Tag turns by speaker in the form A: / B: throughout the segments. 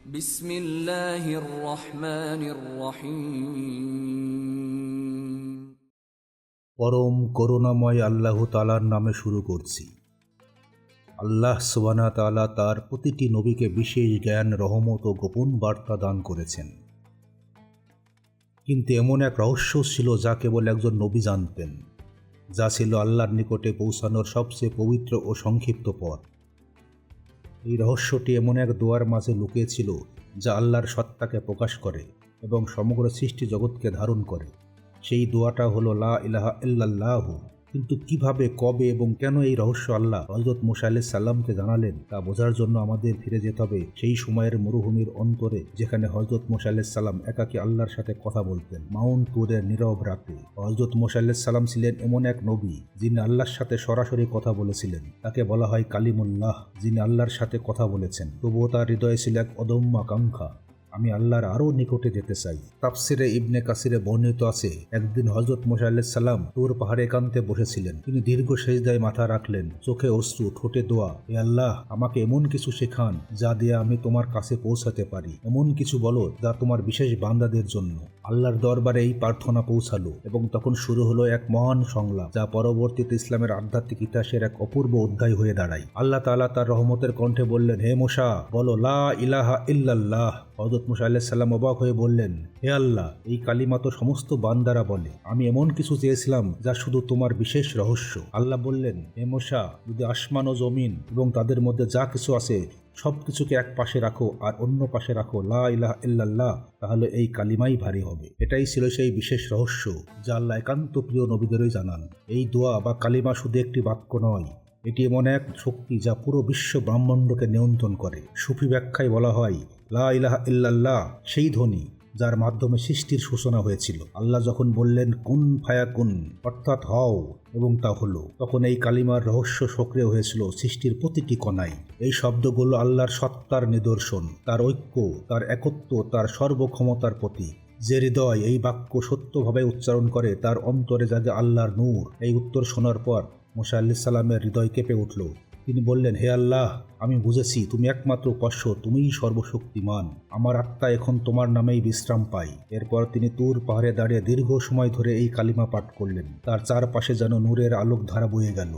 A: বিসমিল্লাহির রহমানির রহিম।
B: পরম করুণাময় আল্লাহ তাআলার নামে শুরু করছি। আল্লাহ সুবহানাহু ওয়া তাআলা তার প্রতিটি নবীকে বিশেষ জ্ঞান, রহমত ও গোপন বার্তা দান করেছেন। কিন্তু এমন এক রহস্য ছিল যা কেবল একজন নবী জানতেন, যা ছিল আল্লাহর নিকটে পৌঁছানোর সবচেয়ে পবিত্র ও সংক্ষিপ্ত পথ। এই রহস্যটি এমন এক দোয়ার মাঝে লুকিয়ে ছিল যা আল্লাহর সত্তাকে প্রকাশ করে এবং সমগ্র সৃষ্টি জগৎকে ধারণ করে। সেই দোয়াটা হলো লা ইলাহা ইল্লাল্লাহু। কিন্তু কিভাবে, কবে এবং কেন এই রহস্য আল্লাহ হযরত মুসা আলাইহিস সালামকে জানালেন, তা বোঝার জন্য আমাদের ফিরে যেতে হবে সেই সময়ের মরুভূমির অন্তরে, যেখানে হযরত মুসা আলাইহিস সালাম একাকী আল্লাহর সাথে কথা বলতেন। মাউন্ট তুরের নীরব রাতে হযরত মুসা আলাইহিস সালাম ছিলেন এমন এক নবী যিনি আল্লাহর সাথে সরাসরি কথা বলেছিলেন। তাকে বলা হয় কালিমুল্লাহ, যিনি আল্লাহর সাথে কথা বলেছেন। তবুও তার হৃদয়ে ছিল এক অদম্য আকাঙ্ক্ষা, আমি আল্লাহর আরও নিকটে যেতে চাই। তাফসিরে ইবনে কাসিরে বর্ণিত আছে, একদিন হযরত মুসা আলাইহিস সালাম তুর পাহাড়ে একান্তে বসেছিলেন। তিনি দীর্ঘ সেজদায় মাথা রাখলেন, চোখে অশ্রু, ঠোঁটে দোয়া। হে আল্লাহ, আমাকে এমন কিছু শেখান যা দিয়ে আমি তোমার কাছে পৌঁছাতে পারি। এমন কিছু বলো যা তোমার বিশেষ বান্দাদের জন্য। আল্লাহর দরবারে এই প্রার্থনা পৌঁছালো এবং তখন শুরু হলো এক মহান সংলাপ, যা পরবর্তীতে ইসলামের আধ্যাত্মিক ইতিহাসের এক অপূর্ব অধ্যায় হয়ে দাঁড়ায়। আল্লাহ তাআলা তার রহমতের কণ্ঠে বললেন, হে মুসা, বলো লা ইলাহা ইল্লাল্লাহ। হযরত মুসা আলাইহিস সালাম অবাক হয়ে বললেন, হে আল্লাহ, এই কালিমা তো সমস্ত বান্দারা বলে। আমি এমন কিছু চেয়েছিলাম যা শুধু তোমার বিশেষ রহস্য। আল্লাহ বললেন, হে মুসা, যদি আসমান ও জমিন এবং তাদের মধ্যে যা কিছু আছে সবকিছুকে এক পাশে রাখো আর অন্য পাশে রাখো লা ইলাহা ইল্লাল্লাহ, তাহলে এই কালিমাই ভারী হবে। এটাই ছিল সেই বিশেষ রহস্য যা আল্লাহ একান্ত প্রিয় নবীদেরই জানান। এই দোয়া বা কালিমা শুধু একটি বাক্য নয়, এটি এমন এক শক্তি যা পুরো বিশ্ব ব্রহ্মাণ্ডকে নিয়ন্ত্রণ করে। সুফি ব্যাখ্যায় বলা হয়, লা ইলাহা ইল্লাল্লাহ সেই ধ্বনি যার মাধ্যমে সৃষ্টির সূচনা হয়েছিল। আল্লাহ যখন বললেন কুন ফায়াকুন, অর্থাৎ হও, এবং তা হলো, তখন এই কালিমার রহস্য সক্রিয় হয়েছিল সৃষ্টির প্রতিটি কণায়। এই শব্দগুলো আল্লাহর সত্তার নিদর্শন, তার ঐক্য, তার একত্ব, তার সর্বক্ষমতার প্রতীক। যে হৃদয় এই বাক্য সত্যভাবে উচ্চারণ করে তার অন্তরে জাগে আল্লাহর নূর। এই উত্তর শোনার পর মুসা আলাইহিস সালামের হৃদয় কেঁপে উঠল। তিনি বললেন, হে আল্লাহ, আমি বুঝেছি তুমি একমাত্র উপাস্য, তুমিই সর্বশক্তিমান। আমার আত্মা এখন তোমার নামেই বিশ্রাম পাই। এরপর তিনি তুর পাহাড়ে দাঁড়িয়ে দীর্ঘ সময় ধরে এই কালিমা পাঠ করলেন। তার চারপাশে যেন নূরের আলোক ধারা বয়ে গেল।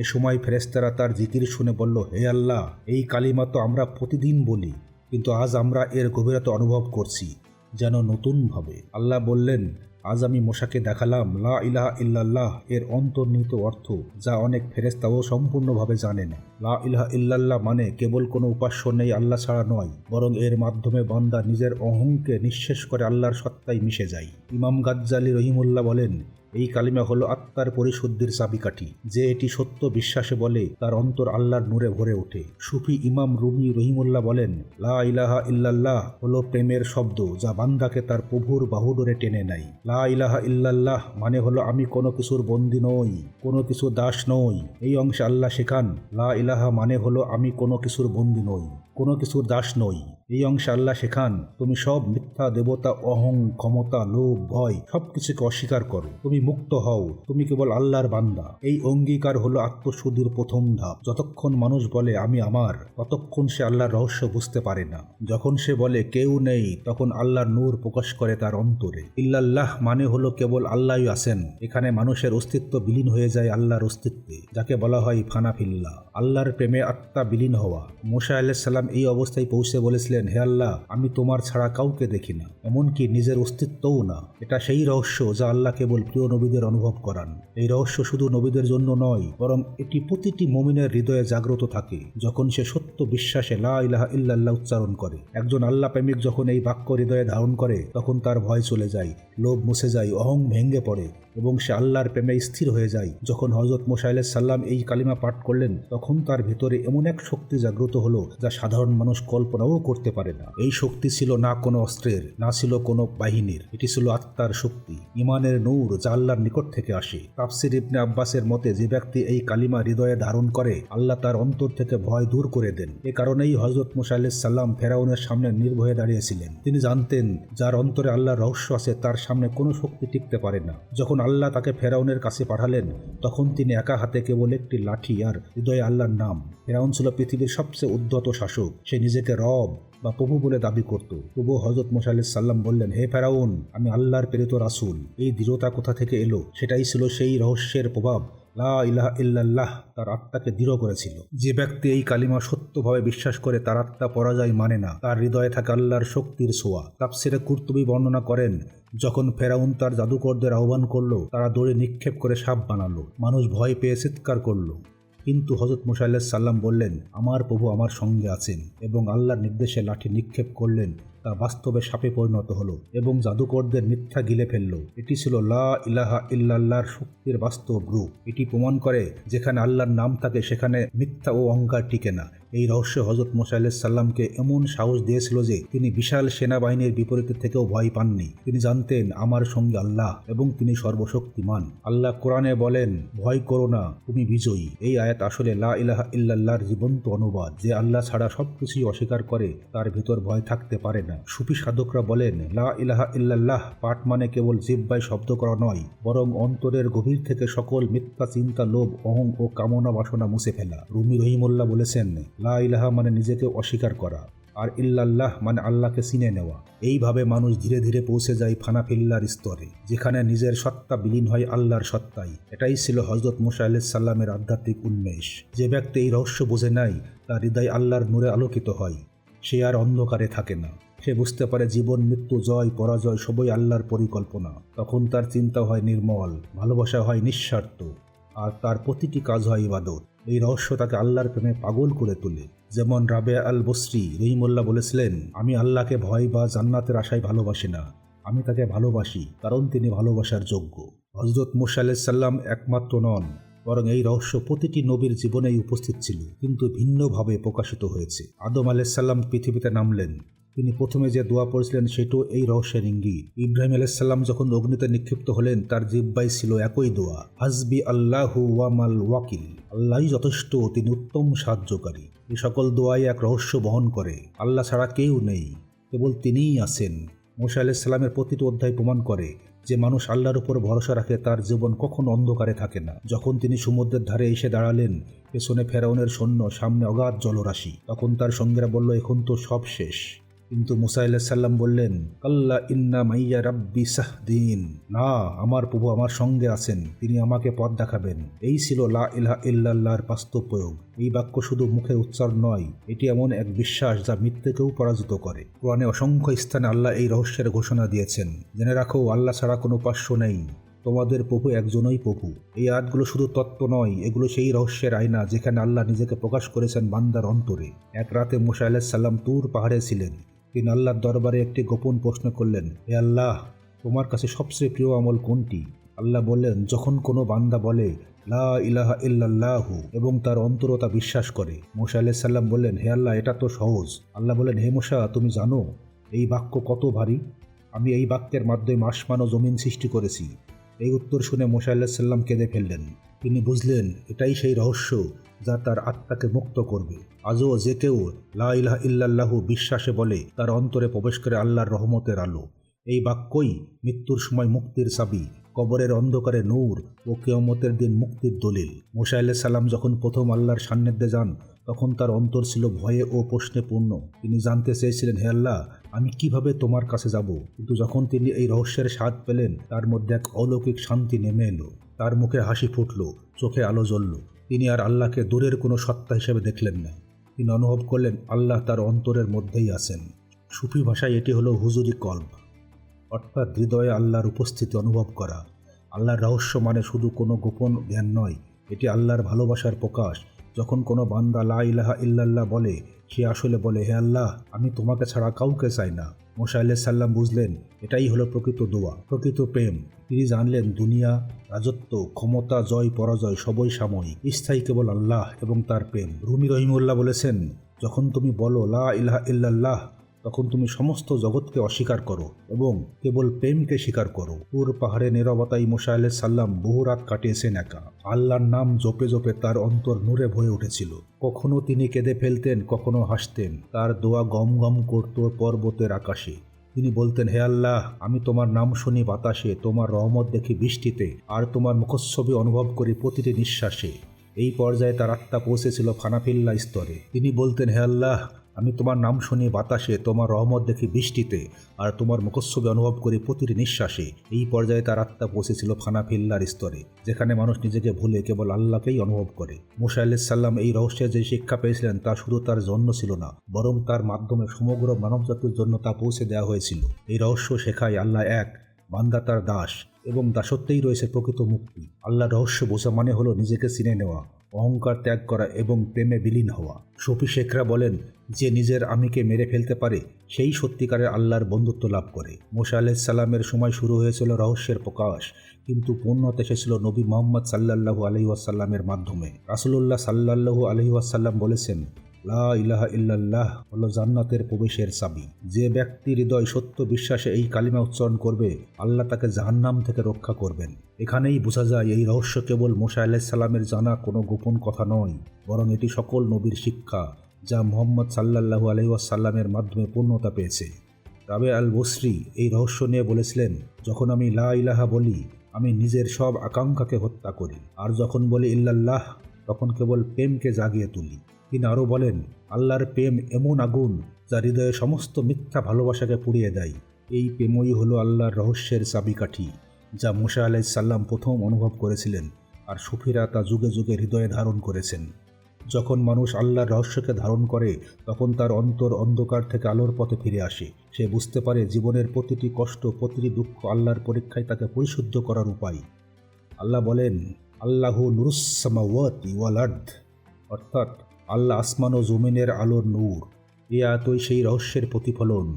B: এ সময় ফেরেশতারা তার জিকির শুনে বলল, হে আল্লাহ, এই কালিমা তো আমরা প্রতিদিন বলি, কিন্তু আজ আমরা এর গভীরতা অনুভব করছি যেন নতুনভাবে। আল্লাহ বললেন, আজ আমি মুসাকে দেখালাম লা ইলাহা ইল্লাল্লাহ এর অন্তর্নিহিত অর্থ, যা অনেক ফেরেশতাও সম্পূর্ণভাবে জানে না। লা ইলাহা ইল্লাল্লাহ মানে কেবল কোনো উপাস্য নেই আল্লাহ ছাড়া নয়, বরং এর মাধ্যমে বান্দা নিজের অহংকে নিঃশেষ করে আল্লাহর সত্তায় মিশে যায়। ইমাম গাজ্জালী রহিমুল্লাহ বলেন, এই কালিমা হলো আত্মার পরিশুদ্ধির চাবিকাঠি। যে এটি সত্য বিশ্বাসে বলে তার অন্তর আল্লাহর নূরে ভরে ওঠে। সুফি ইমাম রুমি রহিমুল্লাহ বলেন, লা ইলাহা ইল্লাল্লাহ হলো প্রেমের শব্দ যা বান্দাকে তার প্রভুর বাহুডোরে টেনে নেয়। লা ইলাহা ইল্লাল্লাহ মানে হলো আমি কোনো কিছুর বন্দী নই, কোনো কিছু দাস নই। এই অংশে আল্লাহ শেখান, লা ইলাহা মানে হলো আমি কোনো কিছুর বন্দী নই, কোনো কিছুর দাস নই। এই অংশে আল্লাহ শেখান, তুমি সব মিথ্যা দেবতা, অহং, ক্ষমতা, লোভ, ভয় সবকিছুকে অস্বীকার করো। তুমি মুক্ত হও, তুমি কেবল আল্লাহর বান্দা। এই অঙ্গীকার হলো আত্মশুদ্ধির প্রথম ধাপ। যতক্ষণ মানুষ বলে আমি আমার, ততক্ষণ সে আল্লাহর রহস্য বুঝতে পারে না। যখন সে বলে কেউ নেই, তখন আল্লাহর নূর প্রকাশ করে তার অন্তরে। ইল্লাল্লাহ মানে হলো কেবল আল্লাহই আছেন। এখানে মানুষের অস্তিত্ব বিলীন হয়ে যায় আল্লাহর অস্তিত্বে, যাকে বলা হয় ফানা ফিল্লাহ, আল্লাহর প্রেমে আত্মা বিলীন হওয়া। মুসা আলাইহিস সালাম এই অবস্থায় পৌঁছে বলেছিলেন, হে আল্লাহ, আমি তোমার ছাড়া কাউকে দেখি না, এমনকি নিজের অস্তিত্বও না। এটা সেই রহস্য যা আল্লাহ কেবল প্রিয় নবীদের অনুভব করান। এই রহস্য শুধু নবীদের জন্য নয়, বরং এটি প্রতিটি মুমিনের হৃদয়ে জাগ্রত থাকে যখন সে সত্য বিশ্বাসে লা ইলাহা ইল্লাল্লাহ উচ্চারণ করে। একজন আল্লাহ প্রেমিক যখন এই বাক্য হৃদয়ে ধারণ করে, তখন তার ভয় চলে যায়, লোভ মুছে যায়, অহং ভেঙে পড়ে এবং সে আল্লাহর প্রেমে স্থির হয়ে যায়। যখন হযরত মুসা আলাইহিস সালাম এই কালিমা পাঠ করলেন, তখন তার ভিতরে এমন এক শক্তি জাগ্রত হলো যা সাধারণ মানুষ কল্পনাও করতে পারে না। এই শক্তি ছিল না কোনো অস্ত্রের, না ছিল কোনো বাহিনীর, এটি ছিল আত্মার শক্তি, ইমানের নূর যা আল্লাহর নিকট থেকে আসে। তাফসির ইবনে আব্বাসের মতে, যে ব্যক্তি এই কালিমা হৃদয়ে ধারণ করে, আল্লাহ তার অন্তর থেকে ভয় দূর করে দেন। এ কারণেই হযরত মুসা আলাইহিস সালাম ফেরাউনের সামনে নির্ভয়ে দাঁড়িয়েছিলেন। তিনি জানতেন, যার অন্তরে আল্লাহর রহস্য আছে তার সামনে কোনো শক্তি টিকতে পারে না। যখন আল্লাহ তাকে ফেরাউনের কাছে পাঠালেন, তখন তিনি একা হাতে কেবল একটি লাঠি আর হৃদয়ে আল্লাহর নাম। ফেরাউন ছিল পৃথিবীর সবচেয়ে উদ্ধত শাসক। সে নিজেকে রব, বা প্রভু বলে দাবি করত। তবুও হযরত মুসা আলাইহিস সালাম বললেন, হে ফেরাউন, আমি আল্লাহর প্রেরিত রাসূল। এই দৃঢ়তা কোথা থেকে এলো? সেটাই ছিল সেই রহস্যের প্রভাব। লা ইলাহা ইল্লাল্লাহ তার আত্মাকে দৃঢ় করেছিল। যে ব্যক্তি এই কালিমা সত্যভাবে বিশ্বাস করে তার আত্মা পরাজয় মানে না, তার হৃদয়ে থাকে আল্লাহর শক্তির ছোঁয়া। তাফসিরে কুরতুবী বর্ণনা করেন, যখন ফেরাউন তার জাদুকরদের আহ্বান করলো, তারা দড়ি নিক্ষেপ করে সাপ বানালো। মানুষ ভয় পেয়ে চিৎকার করলো। কিন্তু হযরত মুসা আলাইহিস সালাম বললেন, আমার প্রভু আমার সঙ্গে আছেন, এবং আল্লাহর নির্দেশে লাঠি নিক্ষেপ করলেন। তা বাস্তবে সাপে পরিণত হলো এবং জাদুকরদের মিথ্যা গিলে ফেলল। এটি ছিল লা ইলাহা ইল্লাল্লাহর শক্তির বাস্তব রূপ। এটি প্রমাণ করে যেখানে আল্লাহর নাম থাকে সেখানে মিথ্যা ও অহংকার টিকে না। এই রহস্য হযরত মুসা আলাইহিস সালামকে এমন সাহস দিয়েছিল যে তিনি বিশাল সেনাবাহিনীর বিপরীতে থেকেও ভয় পাননি। তিনি জানতেন আমার সঙ্গে আল্লাহ এবং তিনি সর্বশক্তিমান। আল্লাহ কোরআনে বলেন, ভয় করো না, তুমি বিজয়ী। এই আয়াত আসলে লা ইলাহা ইল্লাল্লাহর জীবন্ত অনুবাদ। যে আল্লাহ ছাড়া সবকিছুই অস্বীকার করে তার ভিতর ভয় থাকতে পারে না। সুফি সাধকরা বলেন, লা ইলাহা ইল্লাল্লাহ পাঠ মানে কেবল জিহ্বায় শব্দ করা নয়, বরং অন্তরের গভীর থেকে সকল মিথ্যা চিন্তা, লোভ, অহং ও কামনা বাসনা মুছে ফেলা। রুমি রহিমুল্লাহ বলেছেন, লা ইলাহা মানে নিজেকে অস্বীকার করা, আর ইল্লাল্লাহ মানে আল্লাহকে চিনে নেওয়া। এইভাবে মানুষ ধীরে ধীরে পৌঁছে যায় ফানাফিল্লার স্তরে, যেখানে নিজের সত্তা বিলীন হয় আল্লাহর সত্তায়। এটাই ছিল হযরত মুসা আলাইহিস সালামের আধ্যাত্মিক উন্মেষ। যে ব্যক্তি এই রহস্য বোঝে নাই, তার হৃদয় আল্লাহর নূরে আলোকিত হয়। সে আর অন্ধকারে থাকে না। সে বুঝতে পারে জীবন, মৃত্যু, জয়, পরাজয় সবই আল্লাহর পরিকল্পনা। তখন তার চিন্তা হয় নির্মল, ভালোবাসা হয় নিঃস্বার্থ, আর তার প্রতিটি কাজ হয় ইবাদত। এই রহস্য তাকে আল্লাহর প্রেমে পাগল করে তোলে। যেমন রাবে আল বসরি রহিমুল্লাহ বলেছিলেন, আমি আল্লাহকে ভয় বা জান্নাতের আশায় ভালোবাসি না, আমি তাকে ভালোবাসি কারণ তিনি ভালোবাসার যোগ্য। হযরত মুসা আলাইহিস সালাম একমাত্র নন, বরং এই রহস্য প্রতিটি নবীর জীবনেই উপস্থিত ছিল, কিন্তু ভিন্নভাবে প্রকাশিত হয়েছে। আদম আলাইহিস সালাম পৃথিবীতে নামলেন, তিনি প্রথমে যে দোয়া পড়েছিলেন সেটাও এই রহস্যের ইঙ্গিত। ইব্রাহিম আলাইহিস সালাম যখন অগ্নিতে নিক্ষিপ্ত হলেন, তার জিহ্বায় ছিল একই দোয়া, হাসবি আল্লাহু ওয়া মাল ওয়াকিল, আল্লাহই যথেষ্ট, তিনি উত্তম সাহায্যকারী। এই সকল দোয়াই এক রহস্য বহন করে, আল্লাহ ছাড়া কেউ নেই, কেবল তিনিই আছেন। মুসা আলাইহিস সালামের প্রতিটি অধ্যায় প্রমাণ করে যে মানুষ আল্লাহর উপর ভরসা রাখে তার জীবন কখনো অন্ধকারে থাকে না। যখন তিনি সমুদ্রের ধারে এসে দাঁড়ালেন, পেছনে ফেরাউনের সৈন্য, সামনে অগাধ জলরাশি, তখন তার সঙ্গীরা বলল, এখন তো সব শেষ। কিন্তু মুসা আলাইহিস সালাম বললেন, কাল্লা ইন্না মাইয়া রাব্বি সাহদিন, না, আমার প্রভু আমার সঙ্গে আছেন, তিনি আমাকে পথ দেখাবেন। এই ছিল লা ইলাহা ইল্লাল্লাহর বাস্তব প্রয়োগ। এই বাক্য শুধু মুখে উচ্চারণ নয়, এটি এমন এক বিশ্বাস যা মৃত্যুকেও পরাজিত করে। কোরআনে অসংখ্য স্থানে আল্লাহ এই রহস্যের ঘোষণা দিয়েছেন, জেনে রাখো আল্লাহ ছাড়া কোনো উপাস্য নেই, তোমাদের প্রভু একজনই প্রভু। এই আয়াতগুলো শুধু তত্ত্ব নয়, এগুলো সেই রহস্যের আয়না যেখানে আল্লাহ নিজেকে প্রকাশ করেছেন বান্দার অন্তরে। এক রাতে মুসা আলাইহিস সালাম তুর পাহাড়ে ছিলেন। তিনি আল্লাহর দরবারে একটি গোপন প্রশ্ন করলেন, হে আল্লাহ, তোমার কাছে সবচেয়ে প্রিয় আমল কোনটি? আল্লাহ বললেন, যখন কোনো বান্দা বলে লা ইলাহা ইল্লাল্লাহু এবং তার অন্তরতা বিশ্বাস করে। মুসা আলাইহিস সালাম বললেন, হে আল্লাহ, এটা তো সহজ। আল্লাহ বললেন, হে মুসা, তুমি জানো এই বাক্য কত ভারী? আমি এই বাক্যের মাধ্যমে আসমান ও জমিন সৃষ্টি করেছি। এই উত্তর শুনে মুসা আলাইহিস সালাম কেঁদে ফেললেন। তিনি বুঝলেন এটাই সেই রহস্য যা তার আত্মাকে মুক্ত করবে। আজও যে কেউ লা ইলাহা ইল্লাল্লাহু বিশ্বাসে বলে, তার অন্তরে প্রবেশ করে আল্লাহর রহমতের আলো। এই বাক্যই মৃত্যুর সময় মুক্তির চাবি, কবরের অন্ধকারে নূর ও কিয়ামতের দিন মুক্তির দলিল। মুসা আলাইহিস সালাম যখন প্রথম আল্লাহর সান্নিধ্যে যান, তখন তার অন্তর ছিল ভয়ে ও প্রশ্নে পূর্ণ। তিনি জানতে চেয়েছিলেন, হে আল্লাহ, আমি কিভাবে তোমার কাছে যাব? কিন্তু যখন তিনি এই রহস্যের স্বাদ পেলেন, তার মধ্যে এক অলৌকিক শান্তি নেমে এলো। তার মুখে হাসি ফুটল, চোখে আলো জ্বলল। তিনি আর আল্লাহকে দূরের কোনো সত্তা হিসেবে দেখলেন না। তিনি অনুভব করলেন আল্লাহ তার অন্তরের মধ্যেই আছেন। সুফি ভাষায় এটি হলো হুজুরি কলব, অর্থাৎ হৃদয়ে আল্লাহর উপস্থিতি অনুভব করা। আল্লাহর রহস্য মানে শুধু কোনো গোপন জ্ঞান নয়, এটি আল্লাহর ভালোবাসার প্রকাশ। যখন কোনো বান্দা লা ইলাহা ইল্লাল্লাহ বলে, সে আসলে বলে, হে আল্লাহ, আমি তোমাকে ছাড়া কাউকে চাই না। মুসা আলাইহিস সালাম বুঝলেন এটাই হলো প্রকৃত দোয়া, প্রকৃত প্রেম। তিনি জানলেন দুনিয়া, রাজত্ব, ক্ষমতা, জয়, পরাজয় সবই সাময়িক, স্থায়ী কেবল আল্লাহ এবং তার প্রেম। রুমি রহিমুল্লাহ বলেছেন, যখন তুমি বলো লা ইলাহা ইল্লাল্লাহ, তখন তুমি সমস্ত জগৎকে অস্বীকার করো এবং কেবল প্রেমকে স্বীকার করো। তুর পাহাড়ে নীরবতায় মুসা আলাইহিস সালাম বহু রাত কাটিয়েছেন একা। আল্লাহর নাম জপে জপে তার অন্তর নূরে ভরে উঠেছিল। কখনো তিনি কেঁদে ফেলতেন, কখনো হাসতেন। তার দোয়া গম গম করত পর্বতের আকাশে। তিনি বলতেন, হে আল্লাহ, আমি তোমার নাম শুনি বাতাসে, তোমার রহমত দেখি বৃষ্টিতে, আর তোমার মুখচ্ছবি অনুভব করি প্রতিটি নিঃশ্বাসে। এই পর্যায়ে তার আত্মা পৌঁছেছিল ফানাফিল্লা স্তরে। তিনি বলতেন, হে আল্লাহ, আমি তোমার নাম শুনি বাতাসে, তোমার রহমত দেখি বৃষ্টিতে, আর তোমার মুখচ্ছবি অনুভব করি প্রতিটি নিঃশ্বাসে। এই পর্যায়ে তার আত্মা পৌঁছেছিল ফানাফিল্লার স্তরে, যেখানে মানুষ নিজেকে ভুলে কেবল আল্লাহকেই অনুভব করে। মুসা আলাইহিস সালাম এই রহস্যের যে শিক্ষা পেয়েছিলেন তা শুধু তার জন্য ছিল না, বরং তার মাধ্যমে সমগ্র মানবজাতির জন্য তা পৌঁছে দেওয়া হয়েছিল। এই রহস্য শেখায় আল্লাহ এক, বান্দা তার দাস, এবং দাসত্বেই রয়েছে প্রকৃত মুক্তি। আল্লাহর রহস্য বোঝা মানে হলো নিজেকে চিনে নেওয়া, অহংকার ত্যাগ করা এবং প্রেমে বিলীন হওয়া। সুফি শেখরা বলেন, যে নিজের আমিকে মেরে ফেলতে পারে সেই সত্যিকারের আল্লাহর বন্ধুত্ব লাভ করে। মুসা আলাইহিস সালামের সময় শুরু হয়েছিল রহস্যের প্রকাশ, কিন্তু পূর্ণতা এসেছিল নবী মুহাম্মদ সাল্লাল্লাহু আলাইহি ওয়াসাল্লামের মাধ্যমে। রাসূলুল্লাহ সাল্লাল্লাহু আলাইহি ওয়াসাল্লাম বলেছেন, লা ইলাহা ইল্লাল্লাহ হলো জান্নাতের প্রবেশের চাবি। যে ব্যক্তি হৃদয় সত্য বিশ্বাসে এই কালিমা উচ্চারণ করবে, আল্লাহ তাকে জাহান্নাম থেকে রক্ষা করবেন। এখানেই বোঝা যায় এই রহস্য কেবল মুসা আলাইহিস সালামের জানা কোনো গোপন কথা নয়, বরং এটি সকল নবীর শিক্ষা, যা মুহাম্মদ সাল্লাল্লাহু আলাইহি ওয়াসাল্লামের মাধ্যমে পূর্ণতা পেয়েছে। রাবে আল বসরি এই রহস্য নিয়ে বলেছিলেন, যখন আমি লা ইলাহা বলি, আমি নিজের সব আকাঙ্ক্ষাকে হত্যা করি, আর যখন বলি ইল্লাল্লাহ, তখন কেবল প্রেমকে জাগিয়ে তুলি। তিনি আরও বলেন, আল্লাহর প্রেম এমন আগুন যা হৃদয়ে সমস্ত মিথ্যা ভালোবাসাকে পুড়িয়ে দেয়। এই প্রেমই হলো আল্লাহর রহস্যের চাবিকাঠি, যা মুসা আলাইহিস সালাম প্রথম অনুভব করেছিলেন, আর সুফিরা তা যুগে যুগে হৃদয়ে ধারণ করেছেন। যখন মানুষ আল্লাহর রহস্যকে ধারণ করে, তখন তার অন্তর অন্ধকার থেকে আলোর পথে ফিরে আসে। সে বুঝতে পারে জীবনের প্রতিটি কষ্ট, প্রতিটি দুঃখ আল্লাহর পরীক্ষায় তাকে পরিশুদ্ধ করার উপায়। আল্লাহ বলেন, আল্লাহু নুরুস সামাওয়াতি ওয়াল আরদ, অর্থাৎ আল্লাহ আসমান ও জমিনের আলোর নূর। এ আয়াতই সেই রহস্যের প্রতিফলন।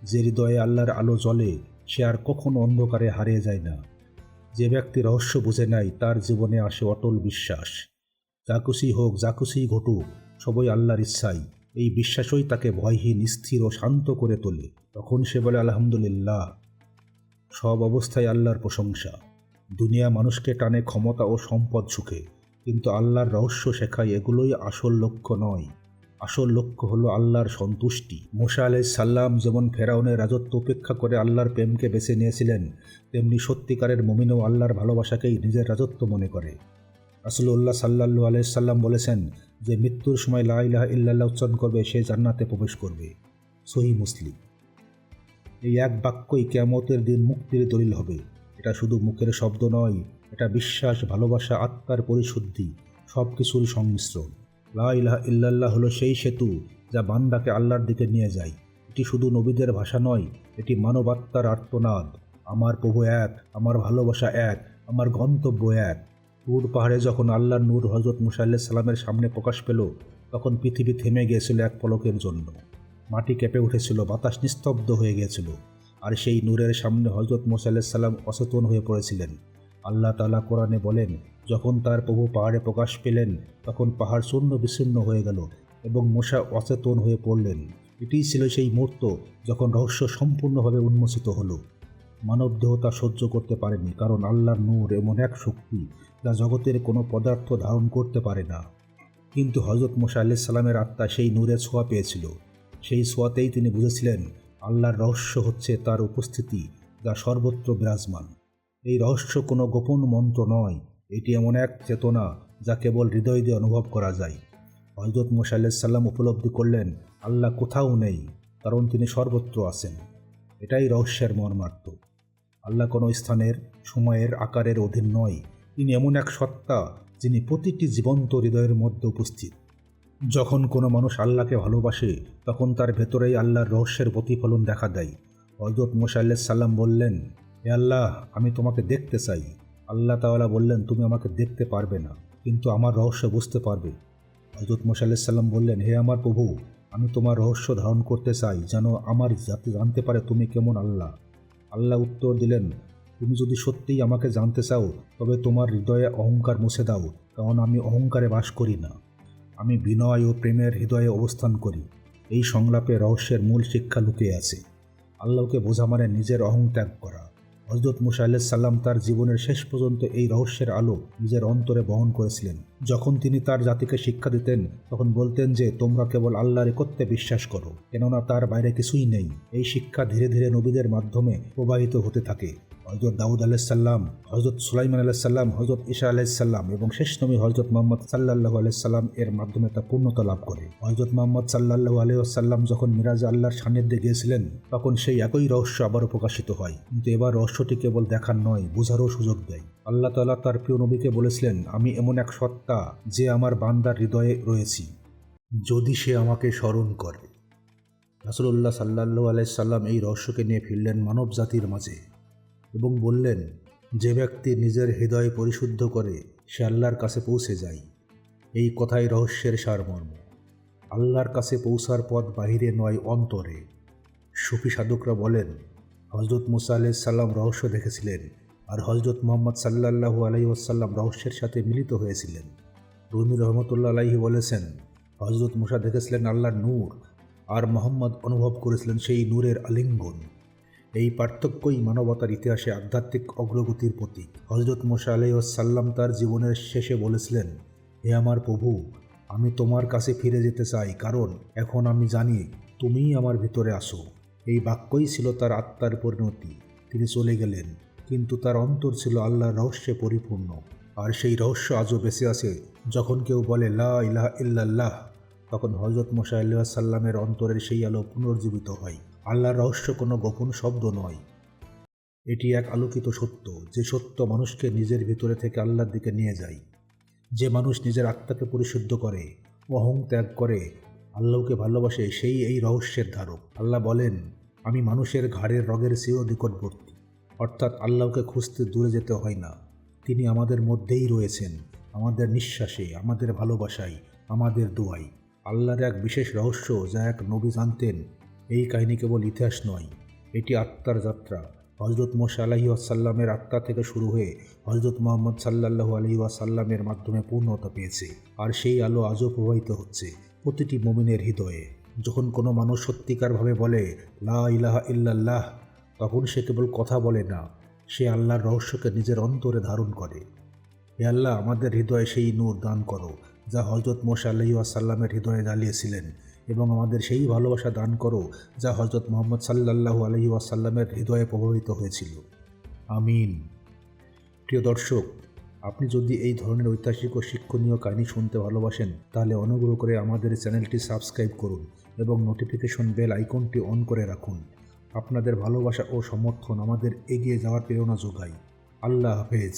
B: যে হৃদয়ে আল্লাহর আলো জ্বলে, সে আর কখনো অন্ধকারে হারিয়ে যায় না। যে ব্যক্তি রহস্য বুঝে নেয়, তার জীবনে আসে অটল বিশ্বাস। যা খুশি হোক, যা খুশি ঘটুক, সবই আল্লাহর ইচ্ছাই। এই বিশ্বাসই তাকে ভয়হীন, স্থির ও শান্ত করে তোলে। তখন সে বলে, আলহামদুলিল্লাহ, সব অবস্থায় আল্লাহর প্রশংসা। দুনিয়া মানুষকে টানে ক্ষমতা ও সম্পদ সুখে, কিন্তু আল্লাহর রহস্য শেখায় এগুলোই আসল লক্ষ্য নয়। আসল লক্ষ্য হলো আল্লাহর সন্তুষ্টি। মুসা আলাইহিস সালাম যেমন ফেরাউনের রাজত্ব উপেক্ষা করে আল্লাহর প্রেমকে বেছে নিয়েছিলেন, তেমনি সত্যিকারের মুমিনও আল্লাহর ভালোবাসাকেই নিজের রাজত্ব মনে করে। রাসূলুল্লাহ সাল্লাল্লাহু আলাইহি সাল্লাম বলেছেন, যে মৃত্যুর সময় লা ইলাহা ইল্লাল্লাহ উচ্চারণ করবে, সে জান্নাতে প্রবেশ করবে। সহিহ মুসলিম। এই এক বাক্যই কিয়ামতের দিন মুক্তির দলিল হবে। এটা শুধু মুখের শব্দ নয়, এটা বিশ্বাস, ভালোবাসা, আত্মার পরিশুদ্ধি, সব কিছুর সংমিশ্রণ। লা ইলাহা ইল্লাল্লাহ হলো সেই সেতু যা বান্দাকে আল্লাহর দিকে নিয়ে যায়। এটি শুধু নবীদের ভাষা নয়, এটি মানবাত্মার আর্তনাদ। আমার প্রভু এক, আমার ভালোবাসা এক, আমার গন্তব্য এক। তুর পাহাড়ে যখন আল্লাহর নূর হযরত মুসা আলাইহিস সালামের সামনে প্রকাশ পেল, তখন পৃথিবী থেমে গিয়েছিল এক পলকের জন্য। মাটি কেঁপে উঠেছিল, বাতাস নিস্তব্ধ হয়ে গিয়েছিল, আর সেই নূরের সামনে হযরত মুসা আলাইহিস সালাম অচেতন হয়ে পড়েছিলেন। আল্লাহ তাআলা কোরআনে বলেন, যখন তার প্রভু পাহাড়ে প্রকাশ পেলেন, তখন পাহাড় চূর্ণ বিচূর্ণ হয়ে গেল এবং মুসা অচেতন হয়ে পড়লেন। এটিই ছিল সেই মুহূর্ত যখন রহস্য সম্পূর্ণভাবে উন্মোচিত হলো। মানবদেহ তা সহ্য করতে পারেনি, কারণ আল্লাহর নূর এমন এক শক্তি যা জগতের কোনো পদার্থ ধারণ করতে পারে না। কিন্তু হযরত মুসা আলাইহিস সালামের আত্মা সেই নূরের ছোঁয়া পেয়েছিল। সেই ছোঁয়াতেই তিনি বুঝেছিলেন আল্লাহর রহস্য হচ্ছে তার উপস্থিতি, যা সর্বত্র বিরাজমান। এই রহস্য কোনো গোপন মন্ত্র নয়, এটি এমন এক চেতনা যা কেবল হৃদয় দিয়ে অনুভব করা যায়। হযরত মুসা আলাইহিস সালাম উপলব্ধি করলেন আল্লাহ কোথাও নেই, কারণ তিনি সর্বত্র আছেন। এটাই রহস্যের মর্মার্থ। আল্লাহ কোনো স্থানের, সময়ের, আকারের অধীন নয়। তিনি এমন এক সত্তা যিনি প্রতিটি জীবন্ত হৃদয়ের মধ্যে উপস্থিত। যখন কোনো মানুষ আল্লাহকে ভালোবাসে, তখন তার ভেতরেই আল্লাহর রহস্যের প্রতিফলন দেখা দেয়। হযরত মুসা আলাইহিস সালাম বললেন, হে আল্লাহ, আমি তোমাকে দেখতে চাই। আল্লাহ তাআলা বললেন, তুমি আমাকে দেখতে পারবে না, কিন্তু আমার রহস্য বুঝতে পারবে। হযরত মুসা আলাইহিস সালাম বললেন, হে আমার প্রভু, আমি তোমার রহস্য ধারণ করতে চাই, যেন আমার জাতি জানতে পারে তুমি কেমন আল্লাহ। আল্লাহ উত্তর দিলেন, তুমি যদি সত্যিই আমাকে জানতে চাও, তবে তোমার হৃদয়ে অহংকার মুছে দাও, কারণ আমি অহংকারে বাস করি না। আমি বিনয় ও প্রেমের হৃদয়ে অবস্থান করি। এই সংলাপে রহস্যের মূল শিক্ষা লুকিয়ে আছে। আল্লাহকে বোঝা মানে নিজের অহং ত্যাগ করা। হযরত মুসা আলাইহিস সালাম তার জীবনের শেষ পর্যন্ত এই রহস্যের আলো নিজের অন্তরে বহন করেছিলেন। যখন তিনি তার জাতিকে শিক্ষা দিতেন, তখন বলতেন যে তোমরা কেবল আল্লাহর একত্বে বিশ্বাস করো, কেননা তার বাইরে কিছুই নেই। এই শিক্ষা ধীরে ধীরে নবীদের মাধ্যমে প্রবাহিত হতে থাকে। হযরত দাউদ আলাইহিসসালাম, হযরত সুলাইমান আলাইহিসসালাম, হযরত ঈসা আলাইহিসসালাম এবং শেষ নবী হযরত মুহাম্মদ সাল্লাল্লাহু আলাইহি সাল্লাম এর মাধ্যমে তা পূর্ণতা লাভ করে। হযরত মুহাম্মদ সাল্লাল্লাহু আলাইহি ওয়াসাল্লাম যখন মিরাজে আল্লাহর সান্নিধ্যে গিয়েছিলেন তখন সেই একই রহস্য আবারও প্রকাশিত হয়, কিন্তু এবার রহস্যটি কেবল দেখার নয়, বোঝারও সুযোগ দেয়। আল্লাহ তাআলা তার প্রিয় নবীকে বলেছিলেন, আমি এমন এক সত্তা যে আমার বান্দার হৃদয়ে রয়েছি, যদি সে আমাকে স্মরণ করে। রাসূলুল্লাহ সাল্লাল্লাহু আলাইহি সাল্লাম এই রহস্যকে নিয়ে ফিরলেন মানব জাতির মাঝে এবং বললেন, যে ব্যক্তি নিজের হৃদয় পরিশুদ্ধ করে সে আল্লাহর কাছে পৌঁছে যায়। এই কথাই রহস্যের সারমর্ম। আল্লাহর কাছে পৌঁছার পথ বাহিরে নয়, অন্তরে। সুফি সাধকরা বলেন, হযরত মুসা আলাইহিস সালাম রহস্য দেখেছিলেন আর হযরত মুহাম্মদ সাল্লাল্লাহু আলাইহি ওয়াসাল্লাম রহস্যের সাথে মিলিত হয়েছিলেন। রুমি রহমতুল্লাহ আলাইহি বলেছেন, হযরত মুসা দেখেছিলেন আল্লাহর নূর আর মুহাম্মদ অনুভব করেছিলেন সেই নূরের আলিঙ্গন। এই পার্থক্যই মানবতার ইতিহাসে আধ্যাত্মিক অগ্রগতির প্রতীক। হযরত মুসা আলাইহিস সালাম তার জীবনের শেষে বলেছিলেন, হে আমার প্রভু, আমি তোমার কাছে ফিরে যেতে চাই, কারণ এখন আমি জানি তুমিই আমার ভিতরে আসো। এই বাক্যই ছিল তার আত্মার পরিণতি। তিনি চলে গেলেন, কিন্তু তার অন্তর ছিল আল্লাহর রহস্যে পরিপূর্ণ। আর সেই রহস্য আজও বেঁচে আছে। যখন কেউ বলে লা ইলাহা ইল্লাল্লাহ, তখন হযরত মুসা আলাইহিস সালামের অন্তরের সেই আলো পুনর্জীবিত হয়। আল্লাহর রহস্য কোনো গোপন শব্দ নয়, এটি এক আলোকিত সত্য, যে সত্য মানুষকে নিজের ভিতরে থেকে আল্লাহর দিকে নিয়ে যায়। যে মানুষ নিজের আত্মাকে পরিশুদ্ধ করে, অহং ত্যাগ করে, আল্লাহকে ভালোবাসে, সেই এই রহস্যের ধারক। আল্লাহ বলেন, আমি মানুষের ঘাড়ের রগের চেয়েও নিকটবর্তী, অর্থাৎ আল্লাহকে খুঁজতে দূরে যেতে হয় না। তিনি আমাদের মধ্যেই রয়েছেন, আমাদের নিঃশ্বাসে, আমাদের ভালোবাসায়, আমাদের দোয়ায়। আল্লাহর এক বিশেষ রহস্য যা এক নবী জানতেন। এই কাহিনী কেবল ইতিহাস নয়, এটি আত্মার যাত্রা। হযরত মুসা আলাইহিস সাল্লামের আত্মা থেকে শুরু হয়ে হযরত মুহাম্মদ সাল্লাল্লাহু আলাইহি ওয়াসাল্লামের মাধ্যমে পূর্ণতা পেয়েছে, আর সেই আলো আজও প্রবাহিত হচ্ছে প্রতিটি মুমিনের হৃদয়ে। যখন কোনো মানুষ সত্যিকারভাবে বলে লা ইলাহা ইল্লাল্লাহ, তখন সে কেবল কথা বলে না, সে আল্লাহর রহস্যকে নিজের অন্তরে ধারণ করে। হে আল্লাহ, আমাদের হৃদয়ে সেই নূর দান করো যা হযরত মুসা আলাইহিস সাল্লামের হৃদয়ে জ্বালিয়েছিলেন, এবং আমাদের সেই ভালোবাসা দান করো যা হযরত মুহাম্মদ সাল্লাল্লাহু আলাইহি ওয়াসাল্লামের হৃদয়ে প্রভাবিত হয়েছিল। আমিন। প্রিয় দর্শক, আপনি যদি এই ধরনের ঐতিহাসিক ও শিক্ষণীয় কাহিনী শুনতে ভালোবাসেন, তাহলে অনুগ্রহ করে আমাদের চ্যানেলটি সাবস্ক্রাইব করুন এবং নোটিফিকেশন বেল আইকনটি অন করে রাখুন। আপনাদের ভালোবাসা ও সমর্থন আমাদের এগিয়ে যাওয়ার প্রেরণা যোগায়। আল্লাহ হাফেজ।